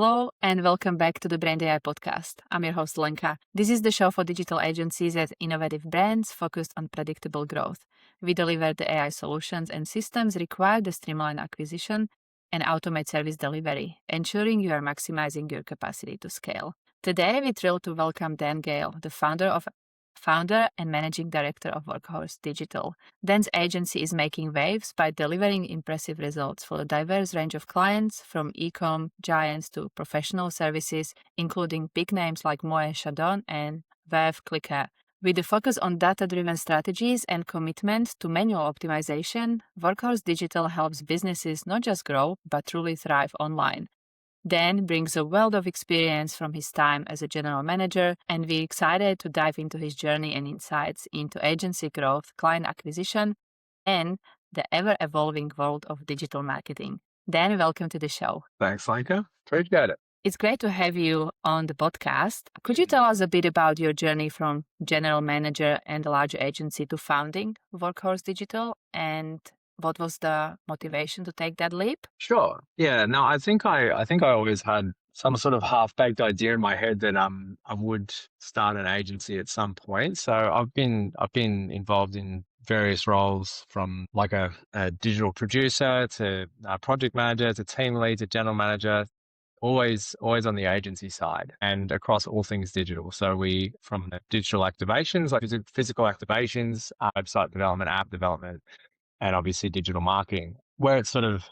Hello and welcome back to the BraindAI Podcast. I'm your host Lenka. This is the show for digital agencies and innovative brands focused on predictable growth. We deliver the AI solutions and systems required to streamline acquisition and automate service delivery, ensuring you are maximizing your capacity to scale. Today, we're thrilled to welcome Dan Gale, the founder and managing director of Workhorse Digital. Dan's agency is making waves by delivering impressive results for a diverse range of clients, from e-com giants to professional services, including big names like Moët Chandon and Veuve Clicquot. With a focus on data-driven strategies and commitment to manual optimization, Workhorse Digital helps businesses not just grow, but truly thrive online. Dan brings a wealth of experience from his time as a general manager, and we're excited to dive into his journey and insights into agency growth, client acquisition, and the ever-evolving world of digital marketing. Dan, welcome to the show. Thanks, Lenka. Appreciate it. It's great to have you on the podcast. Could you tell us a bit about your journey from general manager and a larger agency to founding Workhorse Digital, and what was the motivation to take that leap? Sure. Yeah. No, I think I always had some sort of half-baked idea in my head that I would start an agency at some point. So I've been involved in various roles, from like a digital producer to a project manager to team lead to general manager. Always on the agency side and across all things digital. So we, from the digital activations, like physical activations, website development, app development, and obviously digital marketing, where it sort of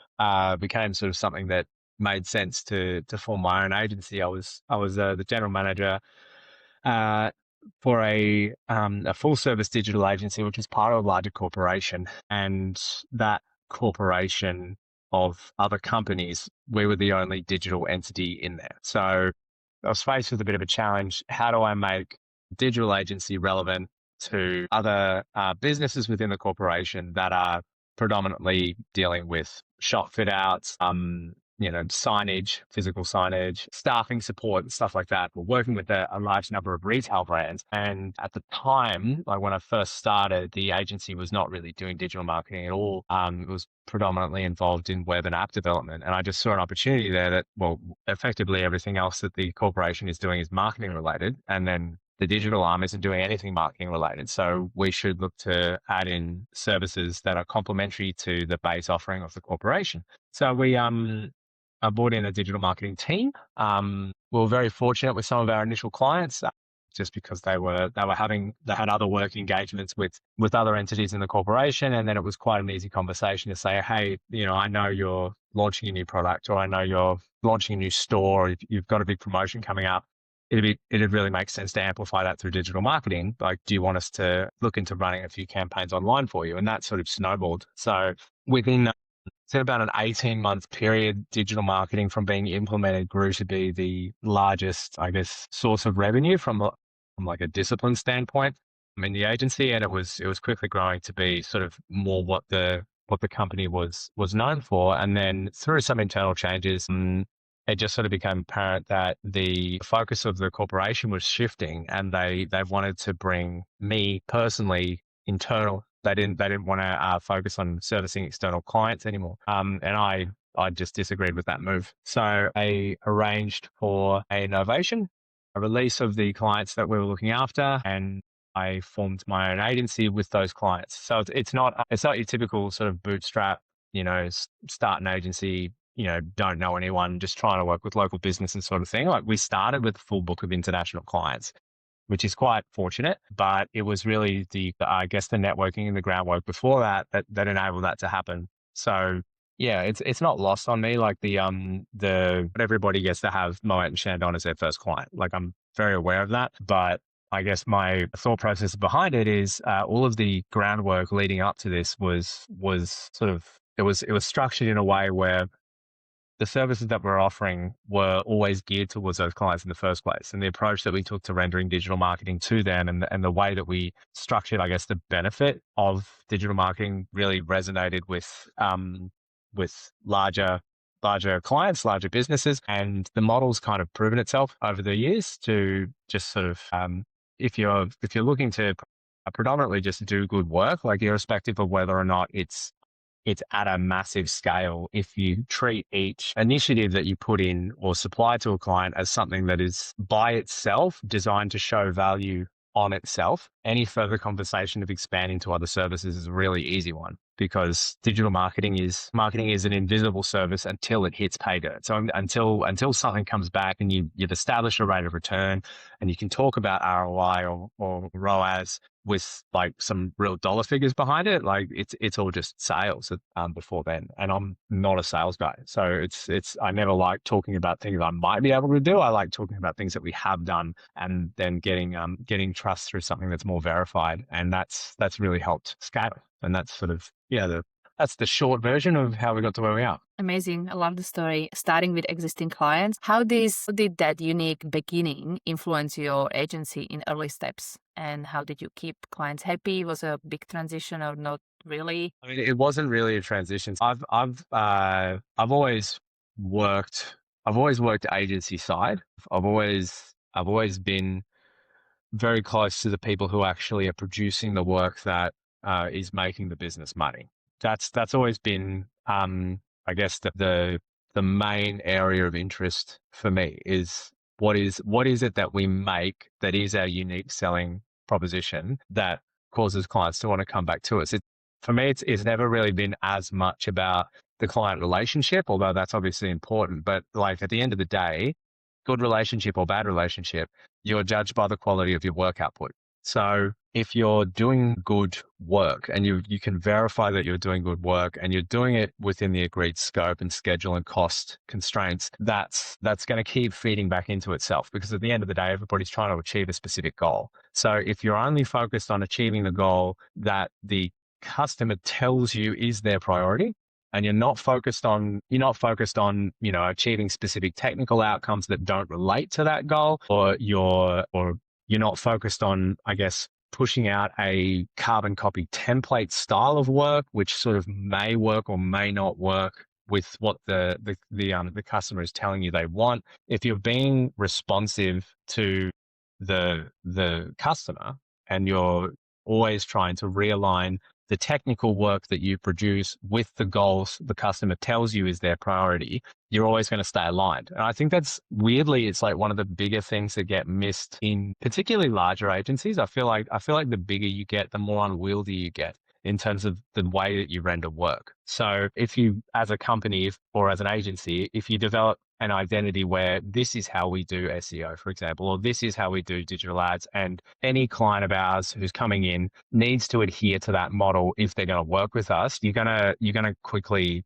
became sort of something that made sense to form my own agency. I was the general manager for a full service digital agency, which is part of a larger corporation, and that corporation of other companies, we were the only digital entity in there. So I was faced with a bit of a challenge. How do I make digital agency relevant to other businesses within the corporation that are predominantly dealing with shop fit outs, signage, physical signage, staffing support, and stuff like that. We're working with a large number of retail brands. And at the time, like when I first started, the agency was not really doing digital marketing at all. It was predominantly involved in web and app development. And I just saw an opportunity there that, well, effectively everything else that the corporation is doing is marketing related. And then the digital arm isn't doing anything marketing related. So we should look to add in services that are complementary to the base offering of the corporation. So I brought in a digital marketing team. We were very fortunate with some of our initial clients, just because they had other work engagements with other entities in the corporation. And then it was quite an easy conversation to say, hey, I know you're launching a new product, or I know you're launching a new store, or you've got a big promotion coming up. It'd really make sense to amplify that through digital marketing. Like, do you want us to look into running a few campaigns online for you? And that sort of snowballed. So within about an 18-month period, digital marketing from being implemented grew to be the largest, I guess, source of revenue from like a discipline standpoint in the agency. And it was quickly growing to be sort of more what the company was known for. And then through some internal changes, it just sort of became apparent that the focus of the corporation was shifting, and they wanted to bring me personally internal. They didn't want to focus on servicing external clients anymore. And I just disagreed with that move. So I arranged for a novation, a release of the clients that we were looking after, and I formed my own agency with those clients. So it's not your typical sort of bootstrap, start an agency, don't know anyone, just trying to work with local businesses sort of thing. Like, we started with a full book of international clients, which is quite fortunate, but it was really the networking and the groundwork before that enabled that to happen. So yeah, it's not lost on me. Like everybody gets to have Moet and Chandon as their first client. Like, I'm very aware of that, but I guess my thought process behind it is all of the groundwork leading up to this was sort of, it was structured in a way where the services that we're offering were always geared towards those clients in the first place. And the approach that we took to rendering digital marketing to them, and the way that we structured, I guess, the benefit of digital marketing really resonated with larger clients, larger businesses. And the model's kind of proven itself over the years to just sort of, if you're looking to predominantly just do good work, like irrespective of whether or not it's it's at a massive scale if you treat each initiative that you put in or supply to a client as something that is by itself designed to show value on itself. Any further conversation of expanding to other services is a really easy one, because digital marketing is an invisible service until it hits pay dirt. So until something comes back and you've established a rate of return and you can talk about ROI or ROAS with like some real dollar figures behind it, like it's all just sales before then. And I'm not a sales guy, so it's I never like talking about things I might be able to do. I like talking about things that we have done and then getting trust through something that's more verified, and that's really helped scale. And that's sort of that's the short version of how we got to where we are. Amazing. I love the story. Starting with existing clients, how did that unique beginning influence your agency in early steps? And how did you keep clients happy? Was it a big transition or not really? I mean, it wasn't really a transition. I've always worked agency side. I've always been very close to the people who actually are producing the work that is making the business money. That's always been, I guess, the main area of interest for me is what is it that we make that is our unique selling proposition that causes clients to want to come back to us. For me, it's never really been as much about the client relationship, although that's obviously important. But like at the end of the day, good relationship or bad relationship, you're judged by the quality of your work output. So if you're doing good work and you can verify that you're doing good work and you're doing it within the agreed scope and schedule and cost constraints, that's going to keep feeding back into itself, because at the end of the day, everybody's trying to achieve a specific goal. So if you're only focused on achieving the goal that the customer tells you is their priority, and you're not focused on, achieving specific technical outcomes that don't relate to that goal, or you're not focused on, I guess, pushing out a carbon copy template style of work, which sort of may work or may not work with what the customer is telling you they want. If you're being responsive to the customer and you're always trying to realign the technical work that you produce with the goals the customer tells you is their priority, you're always going to stay aligned. And I think that's weirdly, it's like one of the bigger things that get missed in particularly larger agencies. I feel like the bigger you get, the more unwieldy you get in terms of the way that you render work. So if you, as a company or as an agency, if you develop an identity where this is how we do SEO, for example, or this is how we do digital ads, and any client of ours who's coming in needs to adhere to that model if they're going to work with us, you're going to quickly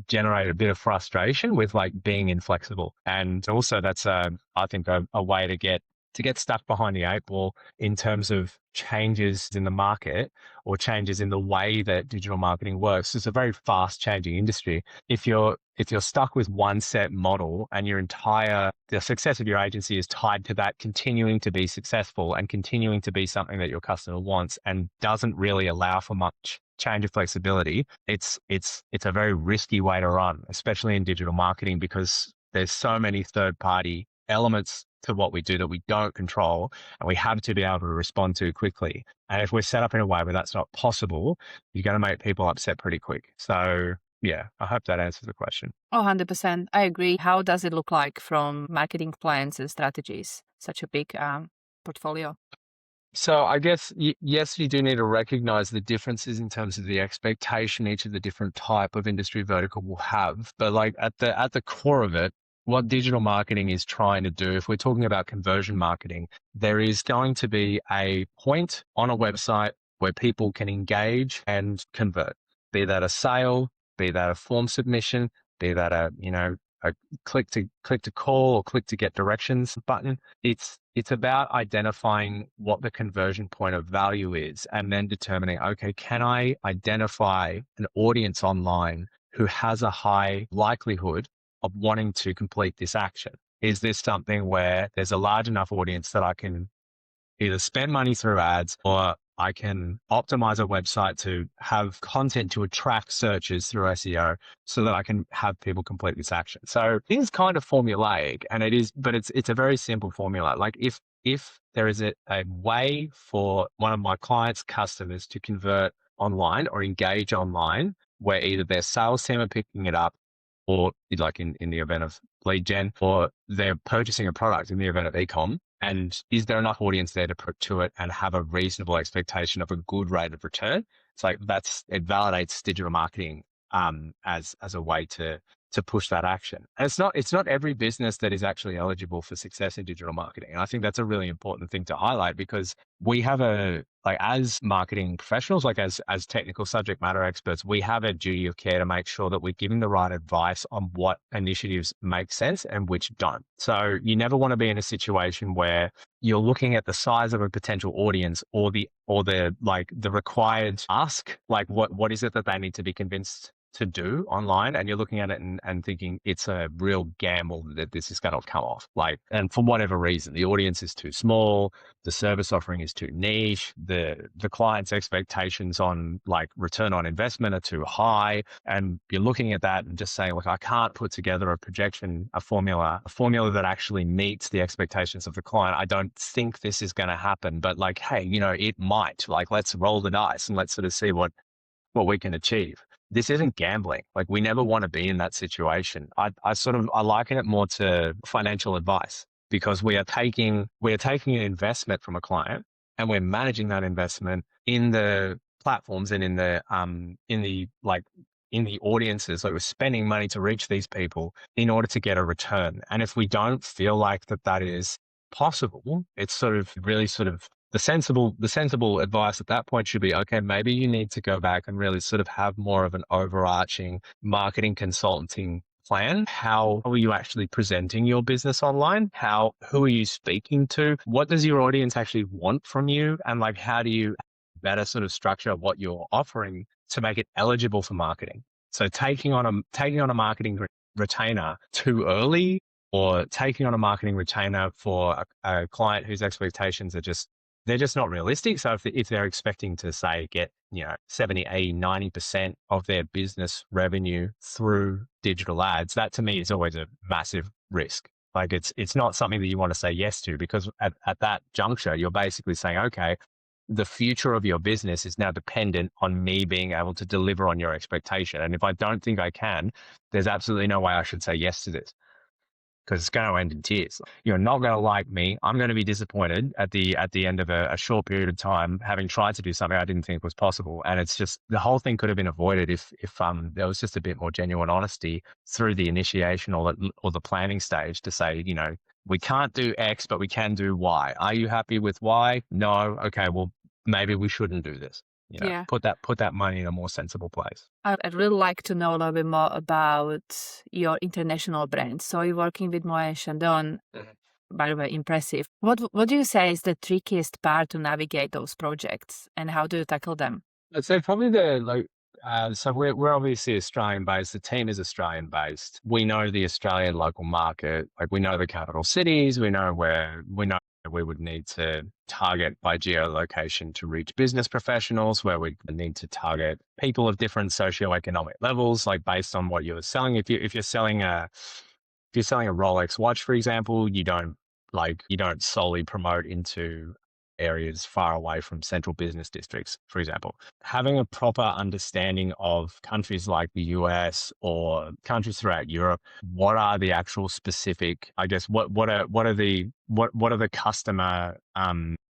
generate a bit of frustration with like being inflexible. And also that's I think a way to get stuck behind the eight ball in terms of changes in the market or changes in the way that digital marketing works. It's a very fast changing industry. If you're stuck with one set model and the success of your agency is tied to that continuing to be successful and continuing to be something that your customer wants and doesn't really allow for much change of flexibility, it's a very risky way to run, especially in digital marketing, because there's so many third party elements to what we do that we don't control, and we have to be able to respond to quickly. And if we're set up in a way where that's not possible, you're going to make people upset pretty quick. So yeah, I hope that answers the question. Oh, 100%. I agree. How does it look like from marketing plans and strategies? Such a big portfolio. So I guess, yes, you do need to recognize the differences in terms of the expectation each of the different type of industry vertical will have. But like at the core of it, what digital marketing is trying to do, if we're talking about conversion marketing, there is going to be a point on a website where people can engage and convert, be that a sale, be that a form submission, be that a click to call or click to get directions button. It's about identifying what the conversion point of value is and then determining, okay, can I identify an audience online who has a high likelihood of wanting to complete this action? Is this something where there's a large enough audience that I can either spend money through ads or I can optimize a website to have content to attract searches through SEO so that I can have people complete this action? So it is kind of formulaic, and but it's a very simple formula. Like if there is a way for one of my clients' customers to convert online or engage online, where either their sales team are picking it up, or like in the event of lead gen, or they're purchasing a product in the event of ecom. And is there enough audience there to put to it and have a reasonable expectation of a good rate of return? It's like it validates digital marketing as a way to push that action. And it's not every business that is actually eligible for success in digital marketing. And I think that's a really important thing to highlight, because we have as marketing professionals, like as technical subject matter experts, we have a duty of care to make sure that we're giving the right advice on what initiatives make sense and which don't. So you never want to be in a situation where you're looking at the size of a potential audience or the required ask, like what is it that they need to be convinced to do online, and you're looking at it and thinking it's a real gamble that this is going to come off. Like, and for whatever reason, the audience is too small, the service offering is too niche, the client's expectations on like return on investment are too high, and you're looking at that and just saying, look, I can't put together a projection, a formula that actually meets the expectations of the client. I don't think this is going to happen, but like, hey, it might. Like, let's roll the dice and let's sort of see what we can achieve. This isn't gambling. Like, we never want to be in that situation. I liken it more to financial advice, because we are taking an investment from a client and we're managing that investment in the platforms and in the audiences. Like, we're spending money to reach these people in order to get a return. And if we don't feel like that is possible, it's sort of really sort of the sensible advice at that point should be, okay, maybe you need to go back and really sort of have more of an overarching marketing consulting plan. How are you actually presenting your business online? Who are you speaking to? What does your audience actually want from you? And like, how do you better sort of structure what you're offering to make it eligible for marketing? So taking on a marketing retainer too early, or taking on a marketing retainer for a client whose expectations they're just not realistic. So if they're expecting to, say, get 70, 80, 90% of their business revenue through digital ads, that to me is always a massive risk. Like, it's not something that you want to say yes to, because at that juncture, you're basically saying, okay, the future of your business is now dependent on me being able to deliver on your expectation. And if I don't think I can, there's absolutely no way I should say yes to this, because it's going to end in tears. You're not going to like me. I'm going to be disappointed at the end of a short period of time, having tried to do something I didn't think was possible. And it's just, the whole thing could have been avoided if there was just a bit more genuine honesty through the initiation or the planning stage to say, we can't do X, but we can do Y. Are you happy with Y? No. Okay, well, maybe we shouldn't do this. Yeah. Put that money in a more sensible place. I'd really like to know a little bit more about your international brands. So you're working with Moët and Chandon. By the way, impressive. What do you say is the trickiest part to navigate those projects, and how do you tackle them? I'd say probably so we're obviously Australian based. The team is Australian based. We know the Australian local market. Like, we know the capital cities. We know where we would need to target by geolocation to reach business professionals, where we need to target people of different socioeconomic levels, like based on what you're selling. If you're selling a Rolex watch, for example, you don't solely promote into areas far away from central business districts, for example. Having a proper understanding of countries like the US or countries throughout Europe, what are the actual specific, I guess, what are the customer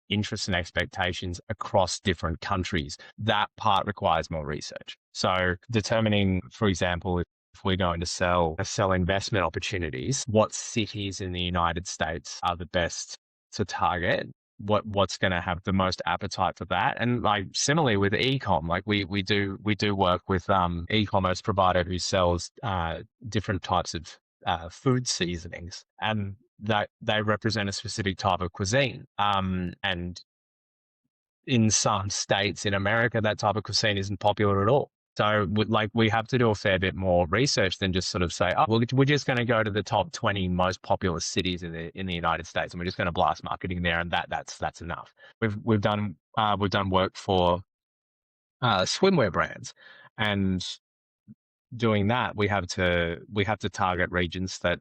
interests and expectations across different countries? That part requires more research. So determining, for example, if we're going to sell investment opportunities, what cities in the United States are the best to target? What's going to have the most appetite for that? And like, similarly with e-com, like we do work with e-commerce provider who sells different types of food seasonings, and that they represent a specific type of cuisine. And in some states in America, that type of cuisine isn't popular at all. So we have to do a fair bit more research than just sort of say, oh, well, we're just going to go to the top 20 most populous cities in the United States, and we're just going to blast marketing there, and that's enough. We've done work for swimwear brands, and doing that, we have to target regions that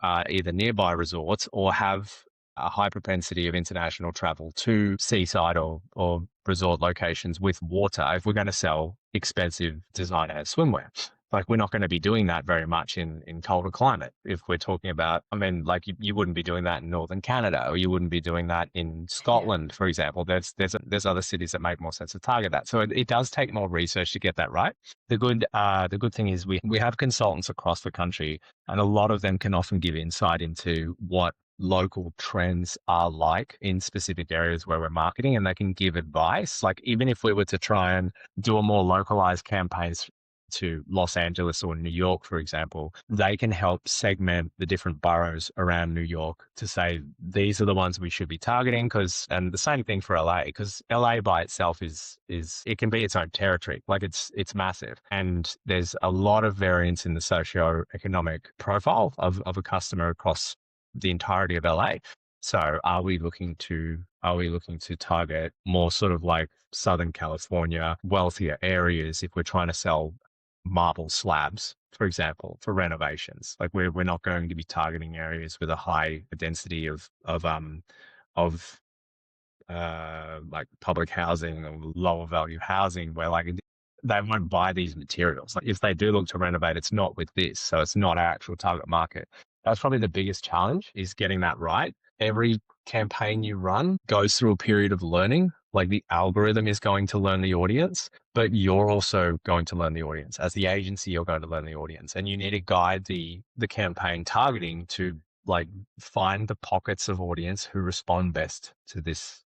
are either nearby resorts or have a high propensity of international travel to seaside or resort locations with water if we're going to sell expensive designer swimwear. Like we're not going to be doing that very much in colder climate. If we're talking about, I mean, like you wouldn't be doing that in northern Canada, or you wouldn't be doing that in Scotland, for example. There's other cities that make more sense to target that. So it does take more research to get that right. The good thing is we have consultants across the country, and a lot of them can often give insight into what local trends are like in specific areas where we're marketing, and they can give advice. Like even if we were to try and do a more localized campaigns to Los Angeles or New York, for example, they can help segment the different boroughs around New York to say, these are the ones we should be targeting. And the same thing for LA, because LA by itself is it can be its own territory. Like it's massive. And there's a lot of variance in the socioeconomic profile of a customer across the entirety of LA. So are we looking to target more sort of like Southern California, wealthier areas if we're trying to sell marble slabs, for example, for renovations? Like we're not going to be targeting areas with a high density of like public housing or lower value housing, where like they won't buy these materials. Like if they do look to renovate, it's not with this. So it's not our actual target market. That's probably the biggest challenge, is getting that right. Every campaign you run goes through a period of learning. Like the algorithm is going to learn the audience, but you're also going to learn the audience. As the agency, you're going to learn the audience, and you need to guide the campaign targeting to like find the pockets of audience who respond best to this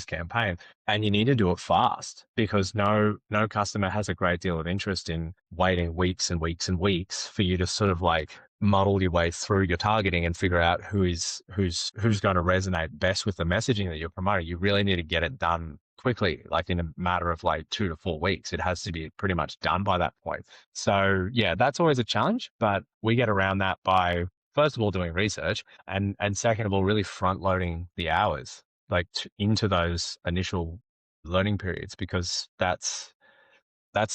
campaign. And you need to do it fast, because no customer has a great deal of interest in waiting weeks and weeks and weeks for you to sort of like muddle your way through your targeting and figure out who's going to resonate best with the messaging that you're promoting. You really need to get it done quickly, like in a matter of like 2 to 4 weeks. It has to be pretty much done by that point. So yeah, that's always a challenge, but we get around that by, first of all, doing research, and second of all, really front loading the hours like into those initial learning periods, because that's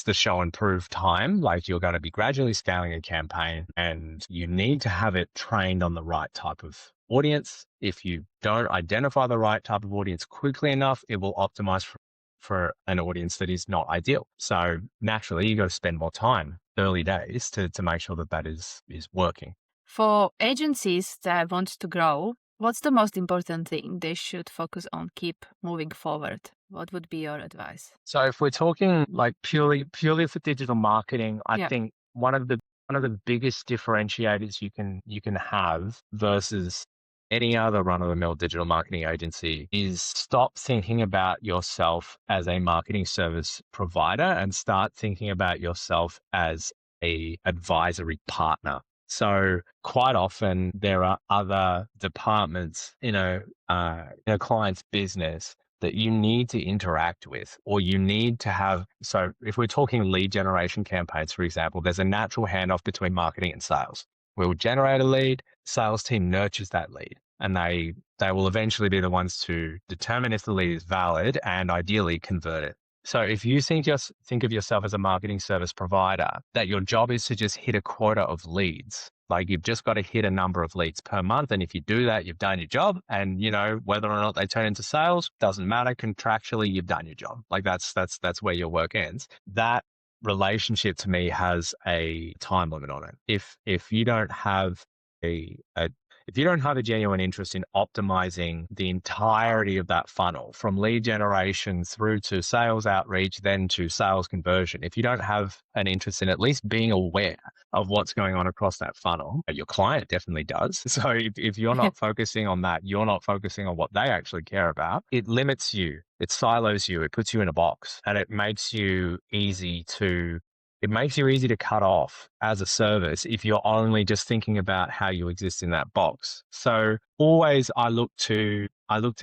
the show and prove time. Like you're going to be gradually scaling a campaign, and you need to have it trained on the right type of audience. If you don't identify the right type of audience quickly enough, it will optimize for an audience that is not ideal. So naturally, you got to spend more time early days to make sure that is working. For agencies that want to grow, what's the most important thing they should focus on, keep moving forward? What would be your advice? So if we're talking like purely for digital marketing, I think one of the biggest differentiators you can have versus any other run-of-the-mill digital marketing agency is stop thinking about yourself as a marketing service provider and start thinking about yourself as a advisory partner. So quite often there are other departments in a client's business that you need to interact with, or you need to have. So if we're talking lead generation campaigns, for example, there's a natural handoff between marketing and sales. We will generate a lead, sales team nurtures that lead, and they will eventually be the ones to determine if the lead is valid and ideally convert it. So if you think of yourself as a marketing service provider, that your job is to just hit a quota of leads, like you've just got to hit a number of leads per month. And if you do that, you've done your job. And whether or not they turn into sales doesn't matter. Contractually, you've done your job. Like that's where your work ends. That relationship to me has a time limit on it. If you don't have if you don't have a genuine interest in optimizing the entirety of that funnel, from lead generation through to sales outreach, then to sales conversion, if you don't have an interest in at least being aware of what's going on across that funnel, your client definitely does. So if you're not focusing on that, you're not focusing on what they actually care about, it limits you, it silos you, it puts you in a box, and it makes you easy to cut off as a service if you're only just thinking about how you exist in that box. So always I look to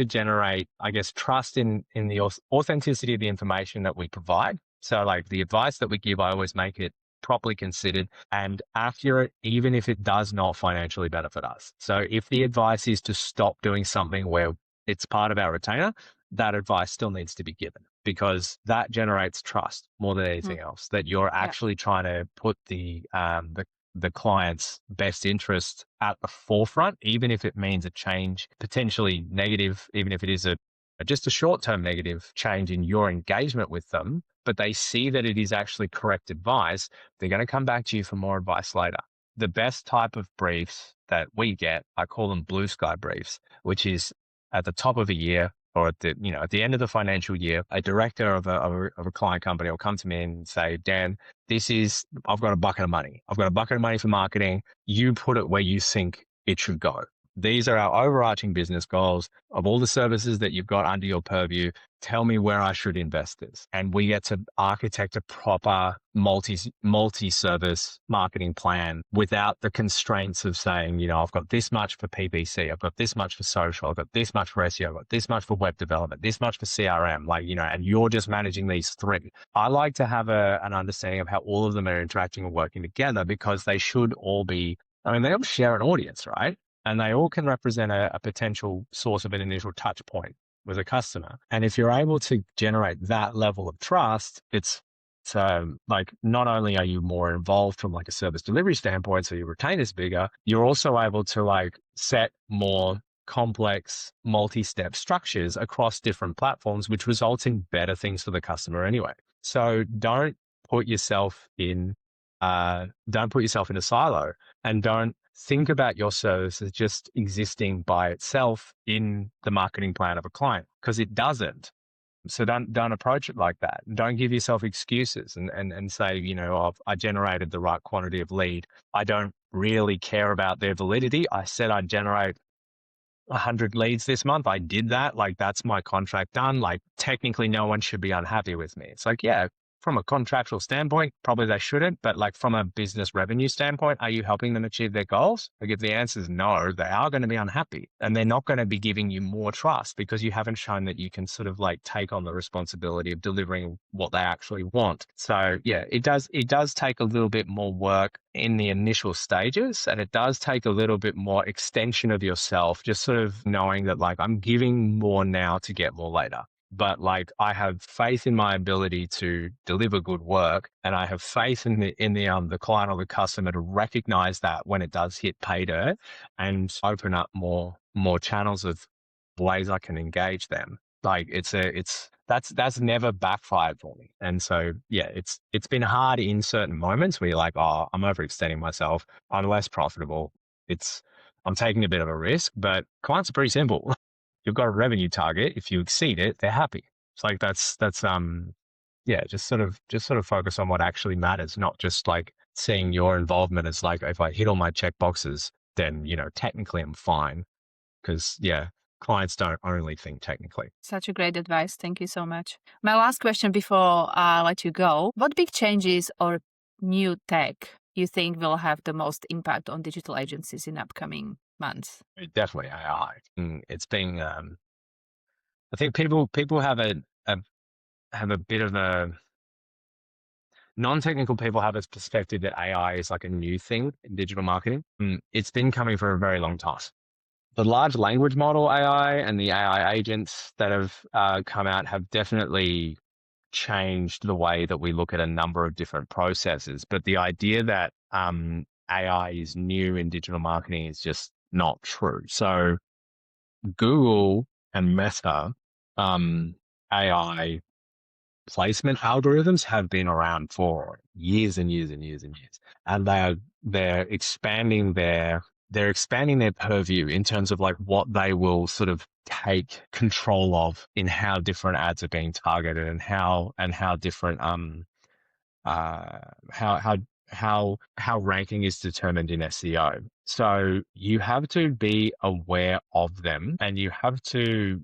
generate, I guess, trust in the authenticity of the information that we provide. So like the advice that we give, I always make it properly considered and accurate, even if it does not financially benefit us. So if the advice is to stop doing something where it's part of our retainer, that advice still needs to be given, because that generates trust more than anything else, that you're actually trying to put the client's best interest at the forefront, even if it means a change, potentially negative, even if it is a just a short-term negative change in your engagement with them, but they see that it is actually correct advice, they're going to come back to you for more advice later. The best type of briefs that we get, I call them blue sky briefs, which is at the top of a year or at the end of the financial year, a director of a client company will come to me and say, Dan, I've got a bucket of money. I've got a bucket of money for marketing. You put it where you think it should go. These are our overarching business goals of all the services that you've got under your purview. Tell me where I should invest this. And we get to architect a proper multi-service marketing plan without the constraints of saying, I've got this much for PPC, I've got this much for social, I've got this much for SEO, I've got this much for web development, this much for CRM, and you're just managing these three. I like to have an understanding of how all of them are interacting and working together, because they should all they all share an audience, right? And they all can represent a potential source of an initial touch point with a customer. And if you're able to generate that level of trust, it's not only are you more involved from a service delivery standpoint, so your retainers bigger, you're also able to set more complex multi-step structures across different platforms, which results in better things for the customer anyway. So don't put yourself in a silo, and don't think about your service as just existing by itself in the marketing plan of a client, because it doesn't. So don't approach it like that. Don't give yourself excuses and say, I generated the right quantity of lead. I don't really care about their validity. I said I'd generate 100 leads this month. I did that. That's my contract done. Technically no one should be unhappy with me. It's yeah, from a contractual standpoint, probably they shouldn't, but from a business revenue standpoint, are you helping them achieve their goals? If the answer is no, they are going to be unhappy, and they're not going to be giving you more trust because you haven't shown that you can sort of take on the responsibility of delivering what they actually want. So yeah, it does take a little bit more work in the initial stages, and it does take a little bit more extension of yourself, just sort of knowing that I'm giving more now to get more later. But I have faith in my ability to deliver good work, and I have faith in the client or the customer to recognize that when it does hit pay dirt, and open up more channels of ways I can engage them. That's never backfired for me. And so yeah, it's been hard in certain moments where you're oh, I'm overextending myself, I'm less profitable, I'm taking a bit of a risk. But clients are pretty simple. You've got a revenue target. If you exceed it, they're happy. It's just sort of focus on what actually matters, not just seeing your involvement as if I hit all my check boxes, then technically I'm fine. Because yeah, clients don't only think technically. Such a great advice. Thank you so much. My last question before I let you go: what big changes or new tech you think will have the most impact on digital agencies in upcoming months? Definitely AI. It's been, I think people have a bit of a, non-technical people have this perspective that AI is a new thing in digital marketing. It's been coming for a very long time. The large language model AI and the AI agents that have come out have definitely changed the way that we look at a number of different processes. But the idea that AI is new in digital marketing is just not true. So Google and Meta AI placement algorithms have been around for years and years and years and years, and they're expanding their purview in terms of what they will sort of take control of in how different ads are being targeted, and how different how ranking is determined in SEO. So you have to be aware of them, and you have to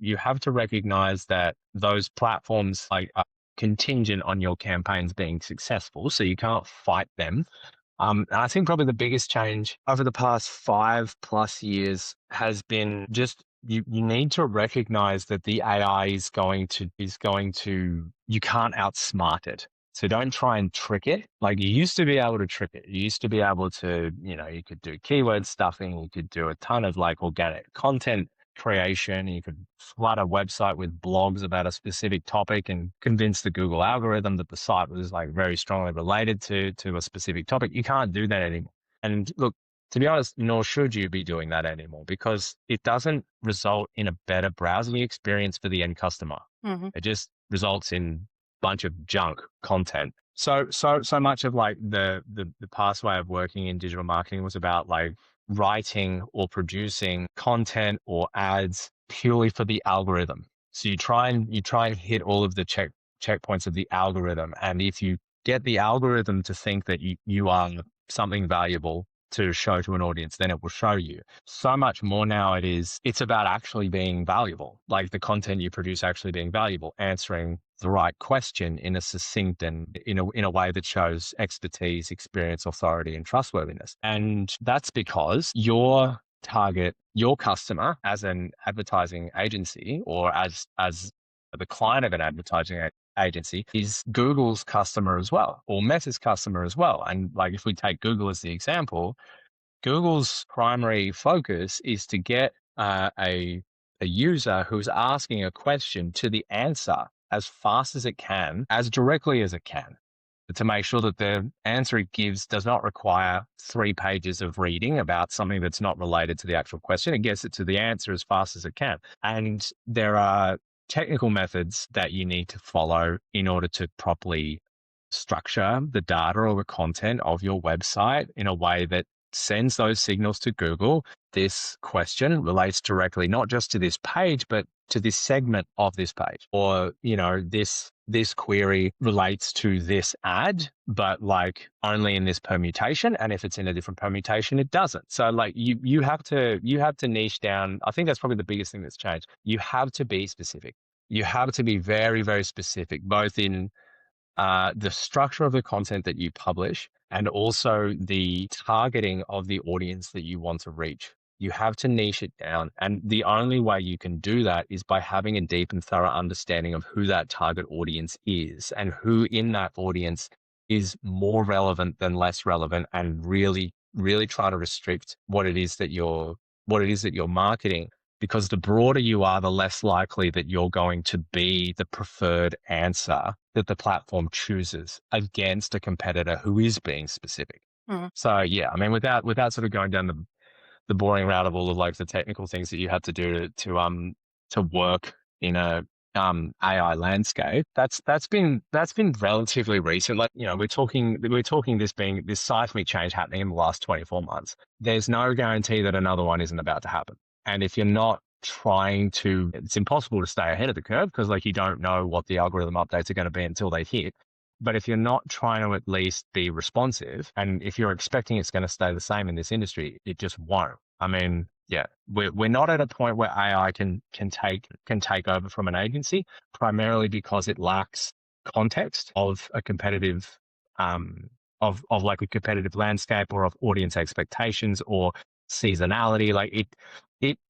recognize that those platforms are contingent on your campaigns being successful. So you can't fight them. And I think probably the biggest change over the past 5+ years has been just you need to recognize that the AI is going to you can't outsmart it. So don't try and trick it. You used to be able to trick it. You used to be able to, you could do keyword stuffing, you could do a ton of organic content creation, you could flood a website with blogs about a specific topic and convince the Google algorithm that the site was very strongly related to a specific topic. You can't do that anymore. And look, To be honest, nor should you be doing that anymore, because it doesn't result in a better browsing experience for the end customer. Mm-hmm. It just results in a bunch of junk content. So much of like the past way of working in digital marketing was about like writing or producing content or ads purely for the algorithm. So you try and hit all of the checkpoints of the algorithm. And if you get the algorithm to think that you are something valuable to show to an audience, then it will show you. So much more now it's about actually being valuable, like the content you produce actually being valuable, answering the right question in a succinct and in a way that shows expertise, experience, authority, and trustworthiness. And that's because your target, your customer as an advertising agency or as the client of an advertising agency is Google's customer as well, or Meta's customer as well. And like if we take Google as the example, Google's primary focus is to get a user who's asking a question to the answer as fast as it can, as directly as it can, to make sure that the answer it gives does not require 3 pages of reading about something that's not related to the actual question. It gets it to the answer as fast as it can. And there are technical methods that you need to follow in order to properly structure the data or the content of your website in a way that sends those signals to Google. This question relates directly not just to this page, but to this segment of this page. Or, this query relates to this ad, but like only in this permutation. And if it's in a different permutation, it doesn't. So like you have to niche down. I think that's probably the biggest thing that's changed. You have to be specific. You have to be very, very specific, both in the structure of the content that you publish and also the targeting of the audience that you want to reach. You have to niche it down. And the only way you can do that is by having a deep and thorough understanding of who that target audience is and who in that audience is more relevant than less relevant, and really, really try to restrict what it is that you're marketing. Because the broader you are, the less likely that you're going to be the preferred answer that the platform chooses against a competitor who is being specific. Mm. So yeah, I mean, without sort of going down the boring route of all of like the technical things that you have to do to work in a AI landscape, that's been relatively recent. Like, we're talking this seismic change happening in the last 24 months. There's no guarantee that another one isn't about to happen. And if you're not it's impossible to stay ahead of the curve, because like you don't know what the algorithm updates are going to be until they hit. But if you're not trying to at least be responsive, and if you're expecting it's going to stay the same in this industry, it just won't. I mean, yeah, we're not at a point where AI can take over from an agency, primarily because it lacks context of a competitive of like a competitive landscape, or of audience expectations, or seasonality. Like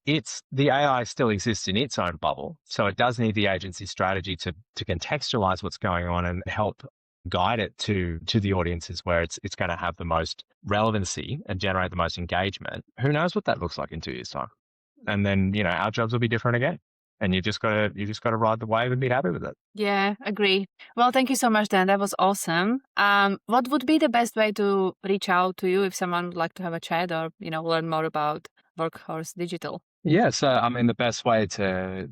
it's the AI still exists in its own bubble, so it does need the agency strategy to contextualize what's going on and help guide it to the audiences where it's going to have the most relevancy and generate the most engagement. Who knows what that looks like in 2 years' time? And then our jobs will be different again. And you just gotta ride the wave and be happy with it. Yeah, agree. Well, thank you so much, Dan. That was awesome. What would be the best way to reach out to you if someone would like to have a chat or learn more about Workhorse Digital? Yeah, so I mean, the best way to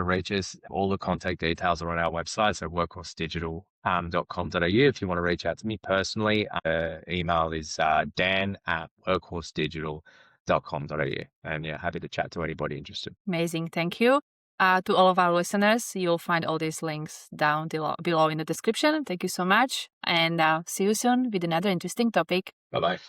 reach us, all the contact details are on our website, so workhorsedigital.com.au. If you want to reach out to me personally, email is dan@workhorsedigital.com.au. And yeah, happy to chat to anybody interested. Amazing, thank you. To all of our listeners, you'll find all these links down below in the description. Thank you so much, and see you soon with another interesting topic. Bye-bye.